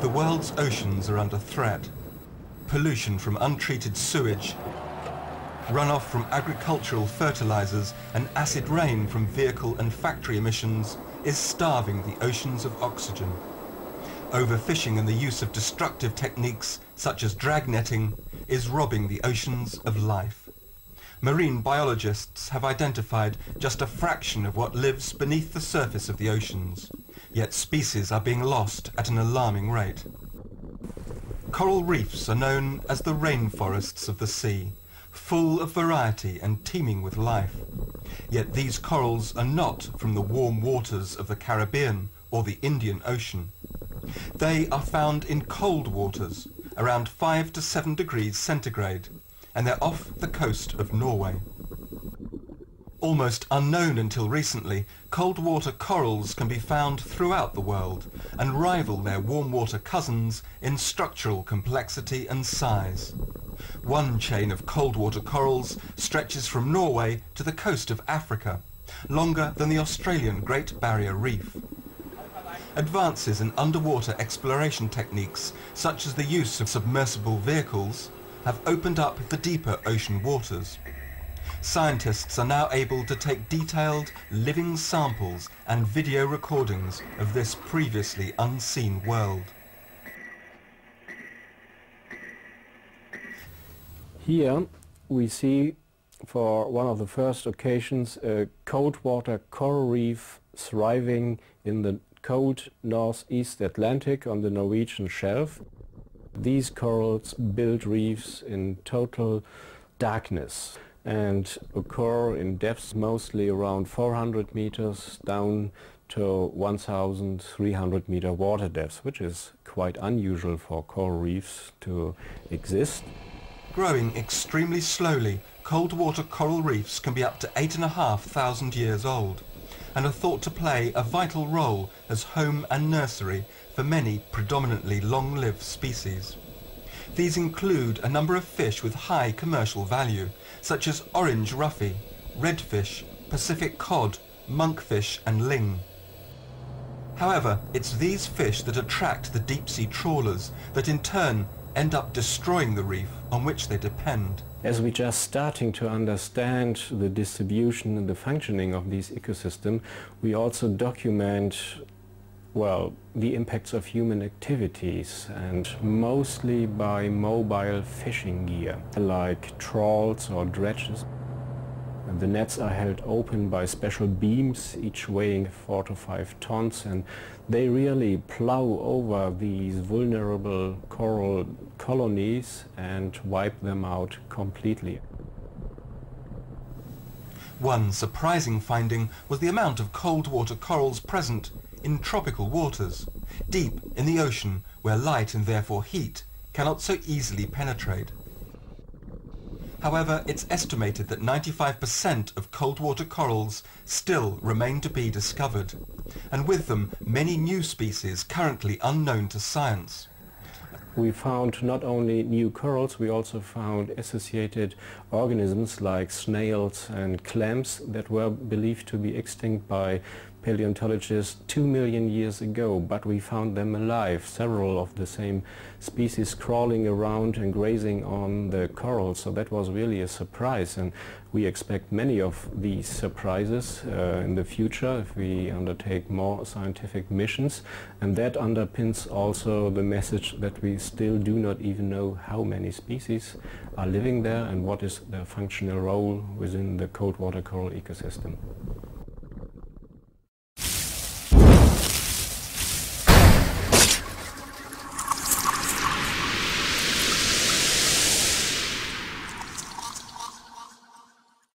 The world's oceans are under threat. Pollution from untreated sewage, runoff from agricultural fertilizers, and acid rain from vehicle and factory emissions is starving the oceans of oxygen. Overfishing and the use of destructive techniques such as drag netting is robbing the oceans of life. Marine biologists have identified just a fraction of what lives beneath the surface of the oceans, yet species are being lost at an alarming rate. Coral reefs are known as the rainforests of the sea, full of variety and teeming with life. Yet these corals are not from the warm waters of the Caribbean or the Indian Ocean. They are found in cold waters, around 5 to 7 degrees centigrade, and they're off the coast of Norway. Almost unknown until recently, cold water corals can be found throughout the world and rival their warm water cousins in structural complexity and size. One chain of cold water corals stretches from Norway to the coast of Africa, longer than the Australian Great Barrier Reef. Advances in underwater exploration techniques, such as the use of submersible vehicles, have opened up the deeper ocean waters. Scientists are now able to take detailed, living samples and video recordings of this previously unseen world. Here we see, for one of the first occasions, a cold water coral reef thriving in the cold northeast Atlantic on the Norwegian shelf. These corals build reefs in total darkness and occur in depths mostly around 400 meters down to 1,300 meter water depths, which is quite unusual for coral reefs to exist. Growing extremely slowly, cold water coral reefs can be up to 8,500 years old and are thought to play a vital role as home and nursery for many predominantly long-lived species. These include a number of fish with high commercial value, such as orange roughy, redfish, Pacific cod, monkfish and ling. However, it's these fish that attract the deep-sea trawlers that in turn end up destroying the reef on which they depend. As we're just starting to understand the distribution and the functioning of these ecosystems, we also document, well, the impacts of human activities, and mostly by mobile fishing gear, like trawls or dredges. And the nets are held open by special beams, each weighing 4 to 5 tons, and they really plow over these vulnerable coral colonies and wipe them out completely. One surprising finding was the amount of cold water corals present in tropical waters, deep in the ocean where light and therefore heat cannot so easily penetrate. However, it's estimated that 95% of cold water corals still remain to be discovered, and with them many new species currently unknown to science. We found not only new corals, we also found associated organisms like snails and clams that were believed to be extinct by paleontologists 2 million years ago, but we found them alive, several of the same species crawling around and grazing on the corals, so that was really a surprise, and we expect many of these surprises in the future if we undertake more scientific missions, and that underpins also the message that we still do not even know how many species are living there and what is their functional role within the cold water coral ecosystem.